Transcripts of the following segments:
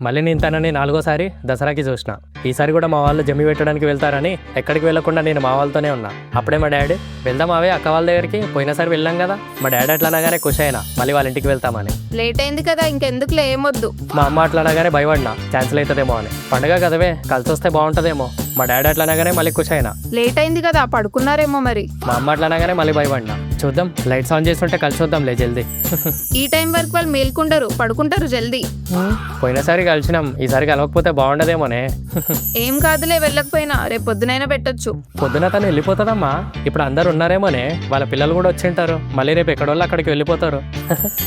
మళ్ళీ నేను తనని 4గోసారి దసరాకి చూసిన. ఈసారి కూడా మా వాళ్ళు జమ్మి పెట్టడానికి వెళ్తారని ఎక్కడికి వెళ్ళకుండా నేను మా వాళ్ళతోనే ఉన్నా. అప్పుడే మా డాడీ వెళ్దాం అవే అక్క వాళ్ళ దగ్గరికి, పోయినసారి వెళ్ళాం కదా. మా డాడీ అట్లా అనగానే ఖుషి అయినా మళ్ళీ వాళ్ళ ఇంటికి వెళ్తామని. లేట్ అయింది కదా, ఇంకెందుకులే, ఏమొద్దు. మా అమ్మ అట్లా అనగానే భయపడినా క్యాన్సిల్ అవుతుందేమో అని. పండుగ కదవే కలిసి వస్తే బాగుంటుందేమో. మా డాడీ అట్లా అనగానే మళ్ళీ ఖుషి అయినా. లేట్ అయింది కదా, పడుకున్నారేమో మరి. మా అమ్మ అట్లా అనగానే మళ్ళీ భయపడినా. చూద్దాం, లైట్స్ ఆన్ చేస్తుంటే కలిసి వద్దాంలే జల్దీ. ఈ టైం వరకు వాళ్ళు మేల్కుంటారు, పడుకుంటారు జల్దీ. పోయినసారి కలిసినాం, ఈసారి కలవకపోతే బాగుండదేమోనే. ఏం కాదులే, వెళ్ళకపోయినా రేపు పొద్దునైనా పెట్టొచ్చు. పొద్దున తను వెళ్ళిపోతుందమ్మా. ఇప్పుడు అందరు ఉన్నారేమోనే, వాళ్ళ పిల్లలు కూడా వచ్చింటారు. మళ్ళీ రేపు ఎక్కడోళ్ళు అక్కడికి వెళ్ళిపోతారు.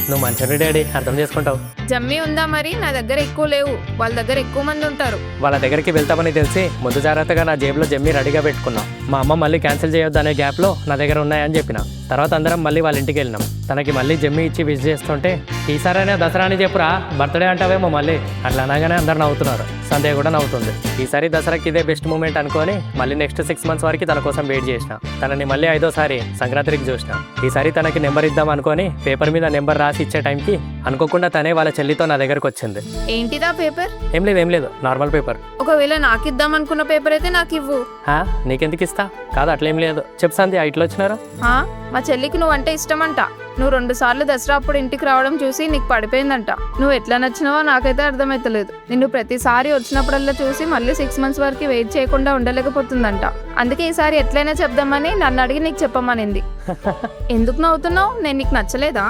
నువ్వు మంచి డాడీ, అర్థం చేసుకుంటావు. జమ్మి ఉందా మరి? నా దగ్గర ఎక్కువ లేవు, వాళ్ళ దగ్గర ఎక్కువ మంది ఉంటారు. వాళ్ళ దగ్గరికి వెళ్తామని తెలిసి ముందు జాగ్రత్తగా నా జేబులో జమ్మి రెడీగా పెట్టుకున్నా. మా అమ్మ మళ్ళీ క్యాన్సిల్ చేయొద్దు అనే గ్యాప్లో నా దగ్గర ఉన్నాయని చెప్పిన. తర్వాత అందరం మళ్ళీ వాళ్ళ ఇంటికి వెళ్ళినాం. తనకి మళ్ళీ జమ్మి ఇచ్చి విష్ చేస్తుంటే, ఈసారైనా దసరా అని చెప్పురా, బర్త్డే అంటావేమో మళ్ళీ. అట్లా అనగానే అందరు నవ్వుతున్నారు. సంధ్య కూడా నవ్వుతుంది. ఈసారి దసరాకి ఇదే బెస్ట్ మూమెంట్ అనుకొని మళ్ళీ నెక్స్ట్ 6 months వరకు తన కోసం వెయిట్ చేసిన. తనని మళ్ళీ 5వసారి సంక్రాంతికి చూసిన. ఈసారి తనకి నెంబర్ ఇద్దాం అనుకొని పేపర్ మీద నెంబర్ రాసి ఇచ్చే టైంకి అనుకోకుండా తనే వాళ్ళ చెల్లితో నా దగ్గరకు వచ్చింది. ఏంటిదా పేపర్? ఏం లేదు నార్మల్ పేపర్. ఒకవేళ నాకు ఇద్దాం అనుకున్న పేపర్ అయితే నాకు ఇవ్వు. నీకెందుకు ఇస్తా? కాదు అట్లేం లేదు. చెప్పు సంధ్య, ఇట్లా వచ్చినారు. మా చెల్లికి నువ్వంటే ఇష్టమంట. నువ్వు 2 సార్లు దసరా అప్పుడు ఇంటికి రావడం చూసి నీకు పడిపోయిందంట. నువ్వు ఎట్లా నచ్చినావో నాకైతే అర్థమైతలేదు. నిన్ను ప్రతిసారి వచ్చినప్పుడల్లా చూసి మళ్ళీ 6 months వరకు వెయిట్ చేయకుండా ఉండలేకపోతుందంట. అందుకే ఈసారి ఎట్లయినా చెప్దామని నన్ను అడిగి నీకు చెప్పమనింది. ఎందుకు నవ్వుతున్నావు? నేను నీకు నచ్చలేదా?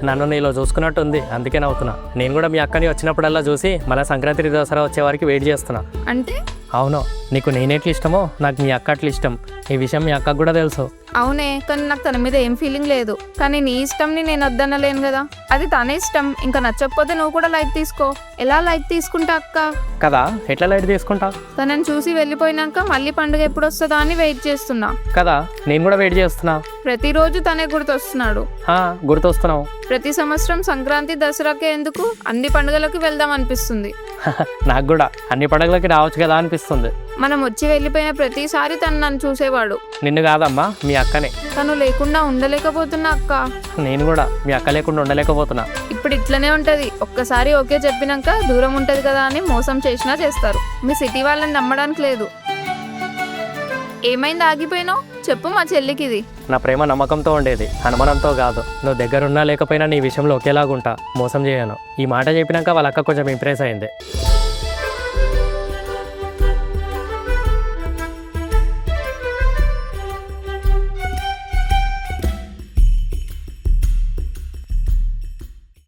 నన్ను నీలో చూసుకున్నట్టుంది, అందుకే నవ్వుతున్నా. నేను కూడా మీ అక్కని వచ్చినప్పుడల్లా చూసి మళ్ళీ సంక్రాంతి దసరా వచ్చే వరకు వెయిట్ చేస్తున్నా. అంటే? అవును, నీకు నేనెట్లు ఇష్టమో నాకు మీ అక్క అట్లా ఇష్టం. ఈ విషయం మీ అక్కకు కూడా తెలుసు. అవునే, కానీ నాకు తన మీద ఏం ఫీలింగ్ లేదు. కానీ నీ ఇష్టంని నేను వద్దనలేను కదా. అది తన ఇష్టం. ఇంకా నచ్చకపోతే నువ్వు కూడా లైట్ తీసుకో. ఎలా లైట్ తీసుకుంటా అక్క? కదా, ఎట్లా లైట్ తీసుకుంటా? తనని చూసి వెళ్ళిపోయినాక మళ్ళీ పండుగ ఎప్పుడు వస్తుందా అని వెయిట్ చేస్తున్నా కదా. నేను కూడా వెయిట్ చేస్తున్నా. ప్రతిరోజు తనే గుర్తొస్తున్నాడు. గుర్తొస్తున్నావు. ప్రతి సంవత్సరం సంక్రాంతి దసరాకే ఎందుకు, అన్ని పండుగలకి వెళ్దాం అనిపిస్తుంది. నాకు కూడా అన్ని పండుగలకి రావచ్చు కదా అనిపిస్తుంది. మనం వచ్చి వెళ్ళిపోయిన ప్రతిసారి తను నన్ను చూసేవాడు. నిన్ను కాదమ్మా, మీ అక్కనే. తను లేకుండా ఉండలేకపోతున్నా అక్క. నేను కూడా మీ అక్క లేకుండా ఉండలేకపోతున్నా. ఇప్పుడు ఇట్లనే ఉంటది. ఒక్కసారి ఓకే చెప్పినాక దూరం ఉంటది కదా అని మోసం చేసినా చేస్తారు. మీ సిటీ వాళ్ళని నమ్మడానికి లేదు. ఏమైంది, ఆగిపోయినావు? చెప్పు మా చెల్లికి. ఇది నా ప్రేమ నమ్మకంతో ఉండేది, అనుమానంతో కాదు. నువ్వు దగ్గరున్నా లేకపోయినా నీ విషయంలో ఒకేలాగుంటా, మోసం చేయను. ఈ మాట చెప్పినాక వాళ్ళ అక్క కొంచెం ఇంప్రెస్ అయింది.